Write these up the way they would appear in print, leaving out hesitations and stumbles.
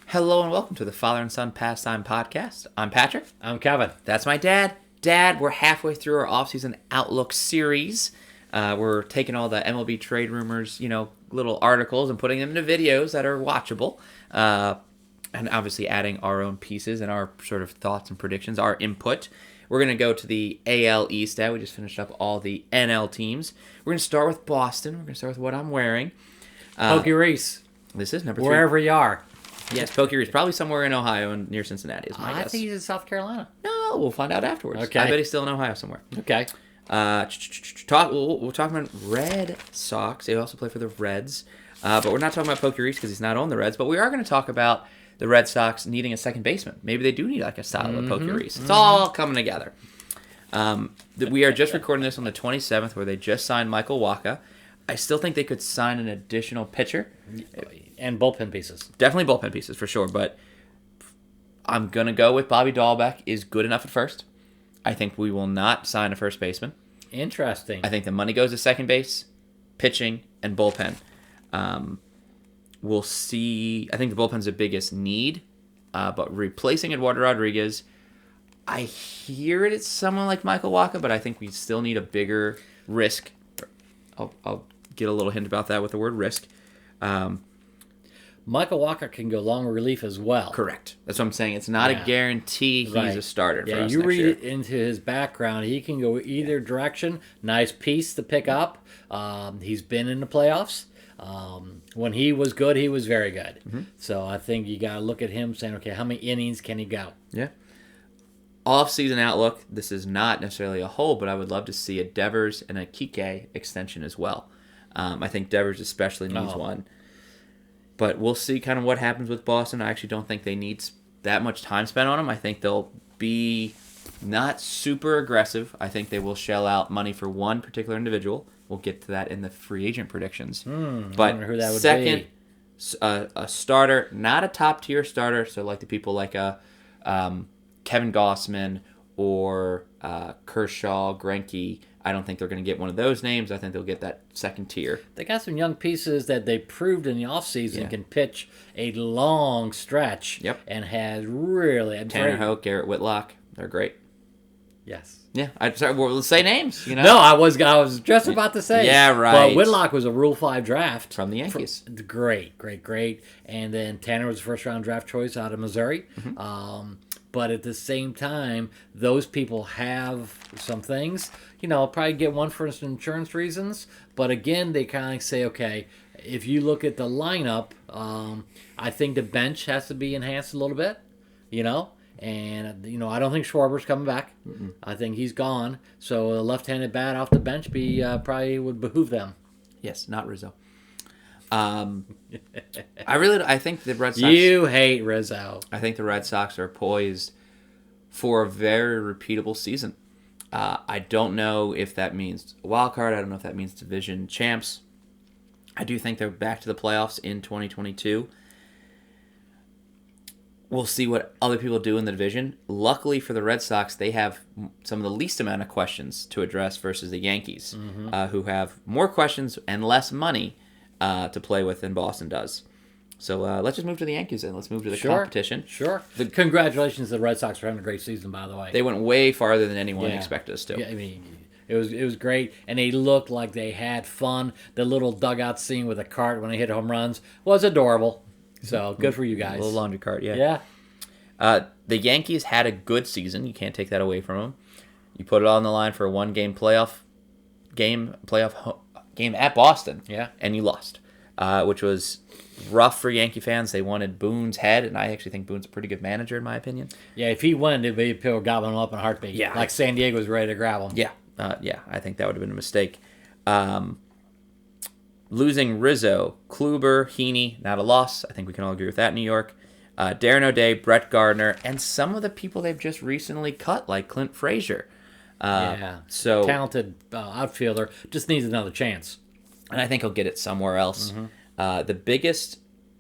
Hello and welcome to the Father and Son Pastime podcast. I'm Patrick. I'm Kevin. That's my dad. Dad, we're halfway through our offseason outlook series. We're taking all the MLB trade rumors, little articles and putting them into videos that are watchable. And obviously adding our own pieces and our sort of thoughts and predictions, our input. We're going to go to the AL East now. We just finished up all the NL teams. We're going to start with Boston. We're going to start with what I'm wearing. Pokey Reese. This is number 3. Wherever you are. Yes, Pokey Reese. Probably somewhere in Ohio and near Cincinnati is my guess. I think he's in South Carolina. No, we'll find out afterwards. Okay. I bet he's still in Ohio somewhere. Okay. We'll talk about Red Sox. They also play for the Reds. But we're not talking about Pokey Reese because he's not on the Reds. But we are going to talk about the Red Sox needing a second baseman. Maybe they do need like a style of Pokey Reese. It's all coming together. We are just recording this on the 27th where they just signed Michael Wacha. I still think they could sign an additional pitcher. And bullpen pieces. Definitely bullpen pieces for sure, but I'm going to go with Bobby Dahlbeck is good enough at first. I think we will not sign a first baseman. Interesting. I think the money goes to second base, pitching, and bullpen. We'll see. I think the bullpen's the biggest need, but replacing Eduardo Rodriguez, I hear it's someone like Michael Wacha, but I think we still need a bigger risk. I'll get a little hint about that with the word risk. Michael Wacha can go long relief as well. Correct. That's what I'm saying. It's not a guarantee he's a starter for us you next read year. it into his background. He can go either direction. Nice piece to pick up. He's been in the playoffs. When he was good, he was very good. Mm-hmm. So I think you got to look at him saying, okay, how many innings can he go? Yeah. Off-season outlook, this is not necessarily a hole, but I would love to see a Devers and a Kike extension as well. I think Devers especially needs one. But we'll see kind of what happens with Boston. I actually don't think they need that much time spent on him. I think they'll be not super aggressive. I think they will shell out money for one particular individual. We'll get to that in the free agent predictions. But I wonder who that would second, be. A starter, not a top-tier starter, so like the people like Kevin Gossman or Kershaw, Greinke. I don't think they're going to get one of those names. I think they'll get that second tier. They got some young pieces that they proved in the offseason can pitch a long stretch. Yep. And has really... Tanner Hoke, Garrett Whitlock, they're great. Yes. Yeah, let's say names. No, I was just about to say. Yeah, right. But Whitlock was a Rule 5 draft from the Yankees. Great. And then Tanner was a first-round draft choice out of Missouri. Mm-hmm. But at the same time, those people have some things. Probably get one for insurance reasons. But again, they kind of say, okay, if you look at the lineup, I think the bench has to be enhanced a little bit. And, I don't think Schwarber's coming back. Mm-mm. I think he's gone. So a left-handed bat off the bench probably would behoove them. Yes, not Rizzo. I think the Red Sox... You hate Rizzo. I think the Red Sox are poised for a very repeatable season. I don't know if that means a wild card. I don't know if that means division champs. I do think they're back to the playoffs in 2022. We'll see what other people do in the division. Luckily for the Red Sox, they have some of the least amount of questions to address versus the Yankees, who have more questions and less money to play with than Boston does. So let's just move to the Yankees and let's move to the competition. Sure. Congratulations to the Red Sox for having a great season, by the way. They went way farther than anyone expected us to. Yeah, I mean, it was great, and they looked like they had fun. The little dugout scene with a cart when they hit home runs was adorable. So good for you guys. A little laundry cart, yeah. The Yankees had a good season. You can't take that away from them. You put it all on the line for a one-game playoff game at Boston. Yeah. And you lost, which was rough for Yankee fans. They wanted Boone's head, and I actually think Boone's a pretty good manager in my opinion. Yeah, if he won, they'd be people gobbling him up in a heartbeat. Yeah. Like San Diego was ready to grab him. Yeah. I think that would have been a mistake. Losing Rizzo, Kluber, Heaney, not a loss. I think we can all agree with that in New York. Darren O'Day, Brett Gardner, and some of the people they've just recently cut, like Clint Frazier. So talented outfielder, just needs another chance. And I think he'll get it somewhere else. Mm-hmm. The biggest,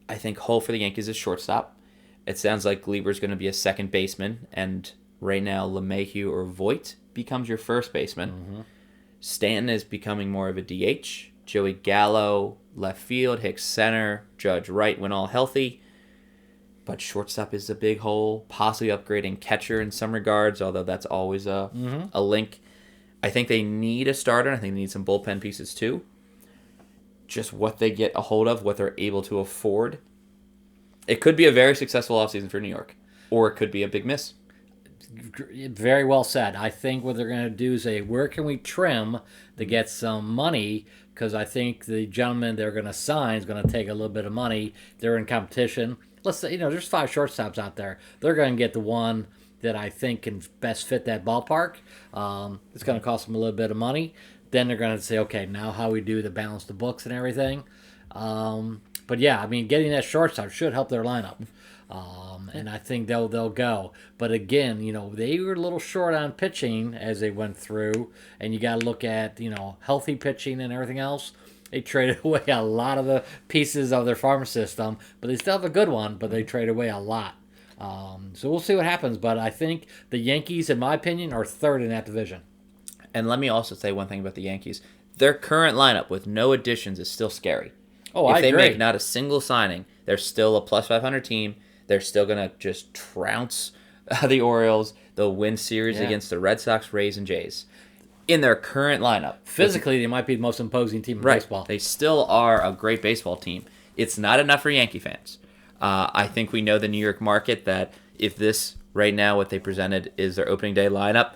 I think, hole for the Yankees is shortstop. It sounds like Gleyber's going to be a second baseman, and right now LeMahieu or Voit becomes your first baseman. Mm-hmm. Stanton is becoming more of a DH. Joey Gallo, left field. Hicks, center. Judge, right when all healthy. but shortstop is a big hole. Possibly upgrading catcher in some regards, although that's always a link. I think they need a starter. I think they need some bullpen pieces too. Just what they get a hold of, what they're able to afford. It could be a very successful offseason for New York, or it could be a big miss. Very well said. I think what they're going to do is say, where can we trim to get some money? Because I think the gentleman they're going to sign is going to take a little bit of money. They're in competition. Let's say, there's 5 shortstops out there. They're going to get the one that I think can best fit that ballpark. It's going to cost them a little bit of money. Then they're going to say, okay, now how we do to balance the books and everything. But yeah, I mean, getting that shortstop should help their lineup. And I think they'll go. But again, they were a little short on pitching as they went through. And you got to look at, healthy pitching and everything else. They traded away a lot of the pieces of their farm system. But they still have a good one, but they traded away a lot. So we'll see what happens. But I think the Yankees, in my opinion, are third in that division. And let me also say one thing about the Yankees. Their current lineup with no additions is still scary. Oh, I agree. If they make not a single signing, they're still a plus 500 team. They're still going to just trounce the Orioles. They'll win series against the Red Sox, Rays, and Jays. In their current lineup. Physically, they might be the most imposing team in baseball. They still are a great baseball team. It's not enough for Yankee fans. I think we know the New York market that if this, right now, what they presented is their opening day lineup,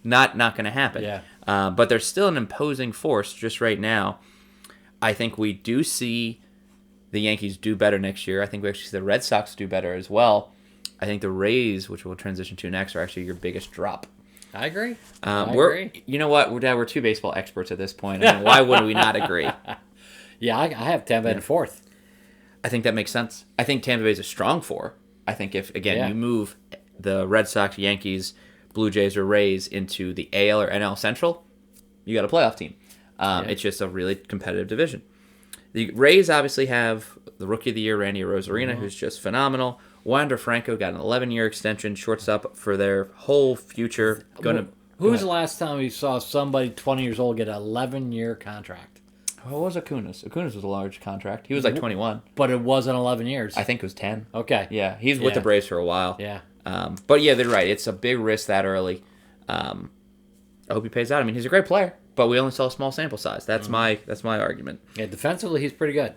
not going to happen. Yeah. But they're still an imposing force just right now. I think we do see the Yankees do better next year. I think we actually see the Red Sox do better as well. I think the Rays, which we'll transition to next, are actually your biggest drop. I agree. You know what? We're 2 baseball experts at this point. I mean, why would we not agree? Yeah, I have Tampa in 4th. I think that makes sense. I think Tampa Bay is a strong 4. I think if, again, you move the Red Sox, Yankees, Blue Jays, or Rays into the AL or NL Central, you got a playoff team. It's just a really competitive division. The Rays obviously have the Rookie of the Year, Randy Arozarena, who's just phenomenal. Wander Franco got an 11-year extension, shortstop for their whole future. Who's the last time we saw somebody 20 years old get an 11-year contract? What was Acuñas? Acuñas was a large contract. He was like 21. But it wasn't 11 years. I think it was 10. Okay. Yeah, he's with the Braves for a while. Yeah. But yeah, they're right. It's a big risk that early. I hope he pays out. I mean, he's a great player, but we only saw a small sample size. That's my argument. Yeah, defensively, he's pretty good.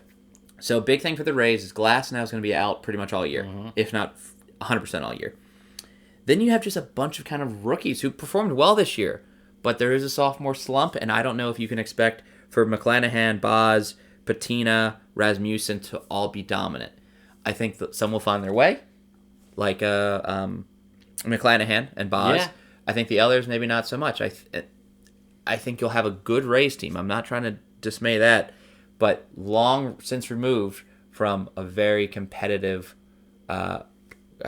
So big thing for the Rays is Glass now is going to be out pretty much all year, if not 100% all year. Then you have just a bunch of kind of rookies who performed well this year, but there is a sophomore slump, and I don't know if you can expect for McClanahan, Boz, Patina, Rasmussen to all be dominant. I think that some will find their way, like McClanahan and Boz. Yeah. I think the others maybe not so much. I think you'll have a good Rays team. I'm not trying to dismay that, but long since removed from a very competitive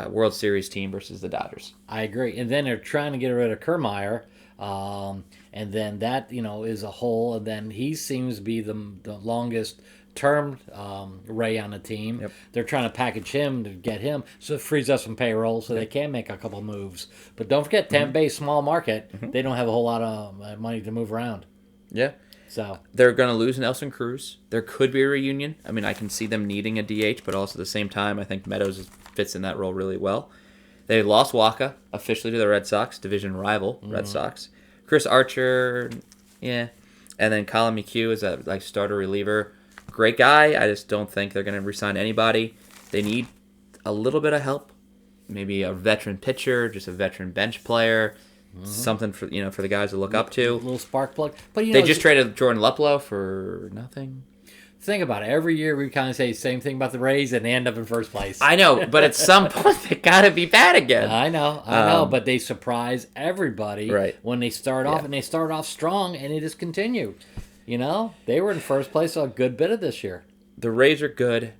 World Series team versus the Dodgers. I agree. And then they're trying to get rid of Kiermaier, and then that is a hole. And then he seems to be the longest term Ray on the team. Yep. They're trying to package him to get him, so it frees up some payroll so they can make a couple moves. But don't forget, Tampa Bay, small market. They don't have a whole lot of money to move around. Yeah. So they're going to lose Nelson Cruz. There could be a reunion. I mean, I can see them needing a DH, but also at the same time, I think Meadows fits in that role really well. They lost Waka officially to the Red Sox, division rival Red Sox. Chris Archer, and then Colin McHugh is a starter reliever. Great guy. I just don't think they're going to re-sign anybody. They need a little bit of help. Maybe a veteran pitcher, just a veteran bench player, something for the guys to look up to. A little spark plug. But they just traded Jordan Luplow for nothing. Think about it. Every year we kind of say the same thing about the Rays, and they end up in first place. I know, but at some point they got to be bad again. I know, but they surprise everybody when they start off, and they start off strong, and they just continue. They were in first place a good bit of this year. The Rays are good.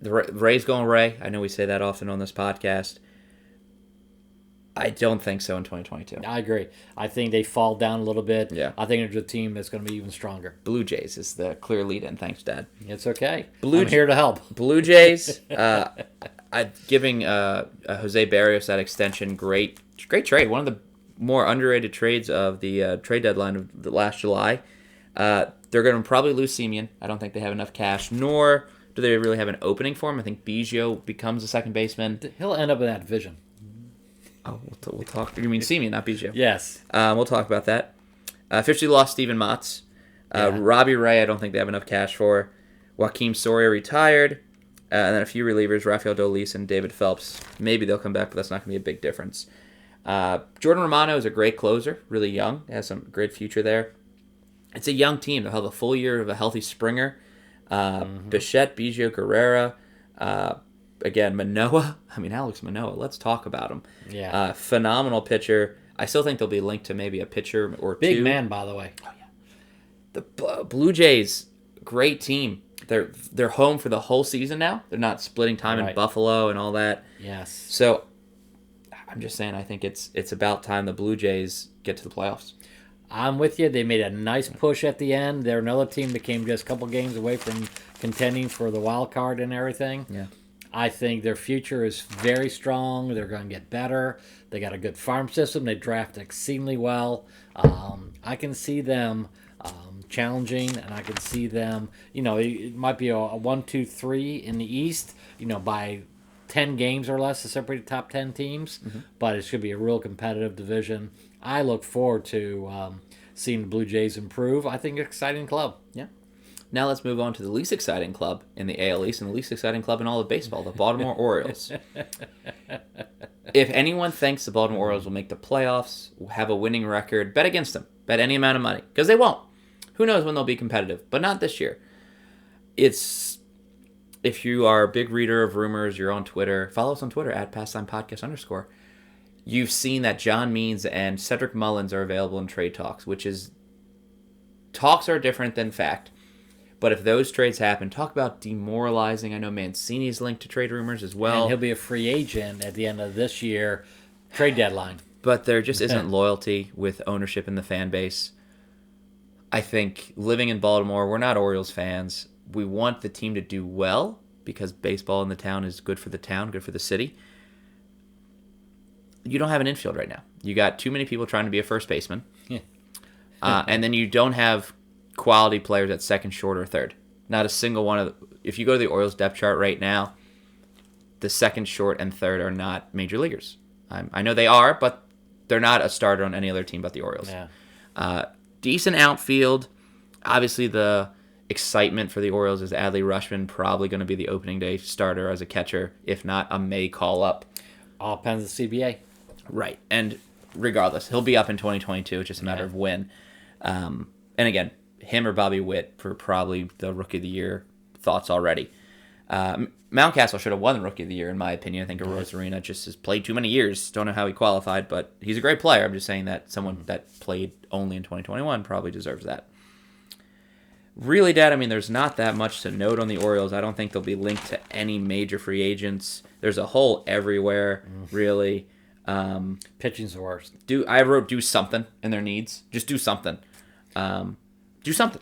The Rays going Ray. I know we say that often on this podcast. I don't think so in 2022. I agree. I think they fall down a little bit. Yeah. I think it's a team that's going to be even stronger. Blue Jays is the clear lead-in. Thanks, Dad. It's okay. I'm here to help. Blue Jays, giving Jose Barrios that extension, great trade. One of the more underrated trades of the trade deadline of the last July. They're going to probably lose Semien. I don't think they have enough cash, nor Do they really have an opening for him? I think Biggio becomes a second baseman. He'll end up in that division. Oh, we'll talk. You mean Simeon, not Biggio? Yes. We'll talk about that. Officially lost Steven Matz. Robbie Ray, I don't think they have enough cash for. Joaquim Soria retired. And then a few relievers, Rafael Dolis and David Phelps. Maybe they'll come back, but that's not going to be a big difference. Jordan Romano is a great closer, really young. Has some great future there. It's a young team. They'll have a full year of a healthy Springer. Bichette, Biggio, Guerrera. Again, Manoah. I mean, Alex Manoah. Let's talk about him. Yeah. Phenomenal pitcher. I still think they'll be linked to maybe a pitcher or two. Big man, by the way. Oh, yeah. The Blue Jays, great team. They're home for the whole season now. They're not splitting time in Buffalo and all that. Yes. So I'm just saying, I think it's about time the Blue Jays get to the playoffs. I'm with you. They made a nice push at the end. They're another team that came just a couple games away from contending for the wild card and everything. Yeah. I think their future is very strong. They're going to get better. They got a good farm system. They draft exceedingly well. I can see them challenging, and I can see them, it might be a 1-2-3 in the East, by 10 games or less to separate the top 10 teams, but it should be a real competitive division. I look forward to seeing the Blue Jays improve. I think it's an exciting club. Yeah. Now let's move on to the least exciting club in the AL East and the least exciting club in all of baseball, the Baltimore Orioles. If anyone thinks the Baltimore Orioles will make the playoffs, have a winning record, bet against them. Bet any amount of money, because they won't. Who knows when they'll be competitive, but not this year. If you are a big reader of rumors, you're on Twitter, follow us on Twitter at Pastime Podcast _. You've seen that John Means and Cedric Mullins are available in trade talks, which is, talks are different than fact. But if those trades happen, talk about demoralizing. I know Mancini's linked to trade rumors as well. And he'll be a free agent at the end of this year, trade deadline. But there just isn't loyalty with ownership in the fan base. I think living in Baltimore, we're not Orioles fans. We want the team to do well because baseball in the town is good for the town, good for the city. You don't have an infield right now. You got too many people trying to be a first baseman. And then you don't have quality players at second, short, or third. Not a single one of the, if you go to the Orioles depth chart right now, the second, short, and third are not major leaguers. I know they are, but they're not a starter on any other team but the Orioles. Yeah. Decent outfield. Obviously, the excitement for the Orioles is Adley Rutschman probably going to be the opening day starter as a catcher, if not a May call-up. All depends on the CBA. Right. And regardless, he'll be up in 2022. It's just a matter of when. And again, him or Bobby Witt for probably the Rookie of the Year thoughts already. Mountcastle should have won the Rookie of the Year, in my opinion. I think Arozarena just has played too many years. Don't know how he qualified, but he's a great player. I'm just saying that someone that played only in 2021 probably deserves that. Really, Dad, I mean, there's not that much to note on the Orioles. I don't think they'll be linked to any major free agents. There's a hole everywhere, really. Pitching's the worst. I wrote do something in their needs. Just do something. Do something.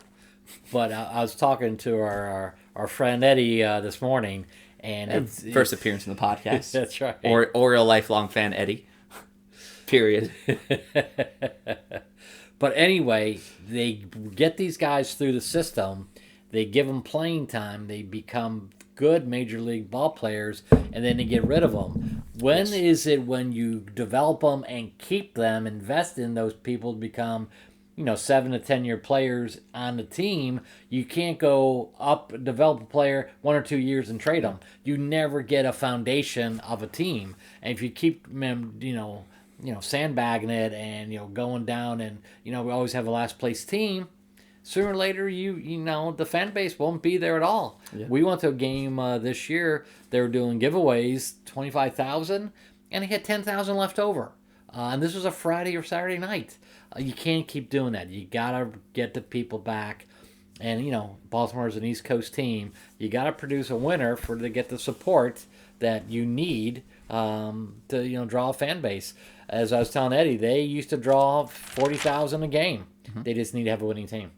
But I was talking to our friend Eddie this morning, and first appearance in the podcast. That's right. Oriole lifelong fan Eddie. Period. But anyway, they get these guys through the system. They give them playing time. They become good major league ball players, and then they get rid of them. When is it when you develop them and keep them, invest in those people to become 7 to 10 year players on the team? You can't go up, develop a player 1 or 2 years and trade them. You never get a foundation of a team. And if you keep them, sandbagging it and, going down and, we always have a last place team, sooner or later, the fan base won't be there at all. Yeah. We went to a game this year. They were doing giveaways, 25,000, and they had 10,000 left over. And this was a Friday or Saturday night. You can't keep doing that. You got to get the people back. And, Baltimore is an East Coast team. You got to produce a winner to get the support that you need to, draw a fan base. As I was telling Eddie, they used to draw 40,000 a game. Mm-hmm. They just need to have a winning team.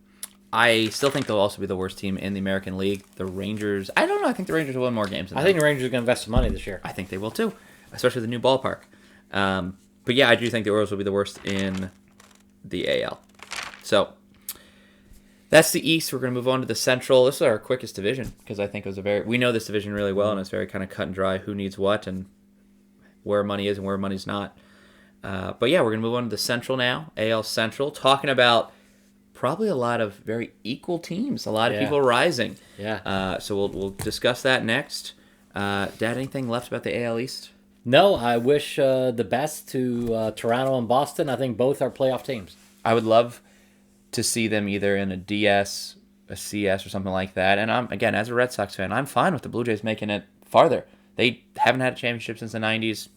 I still think they'll also be the worst team in the American League. The Rangers, I don't know. I think the Rangers will win more games than I think the Rangers are going to invest some money this year. I think they will too, especially the new ballpark. But yeah, I do think the Orioles will be the worst in the AL. So That's the East. We're going to move on to the Central. This is our quickest division because I think it was we know this division really well, and it's very kind of cut and dry who needs what and where money is and where money's not. But yeah, we're going to move on to the Central now, AL Central, talking about probably a lot of very equal teams, a lot of people rising. Yeah. So we'll discuss that next. Dad, anything left about the AL East? No, I wish the best to Toronto and Boston. I think both are playoff teams. I would love to see them either in a DS, a CS, or something like that. And again, as a Red Sox fan, I'm fine with the Blue Jays making it farther. They haven't had a championship since the 90s.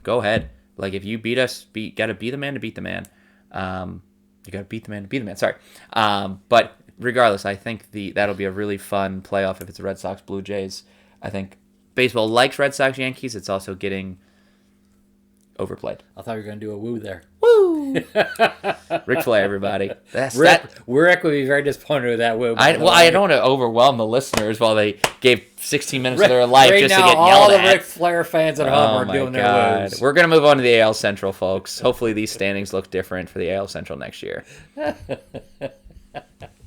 Go ahead. Like, if you beat us, got to be the man to beat the man. You got to beat the man to beat the man. Sorry. But regardless, I think that'll be a really fun playoff if it's the Red Sox, Blue Jays. I think baseball likes Red Sox, Yankees. It's also getting overplayed. I thought you were going to do a woo there. Woo! Ric Flair, everybody. Rick would be very disappointed with that woo. I don't want to overwhelm the listeners while they gave 16 minutes of their life just to get yelled all the at. Ric Flair fans at home are doing their woos. We're going to move on to the AL Central, folks. Hopefully these standings look different for the AL Central next year.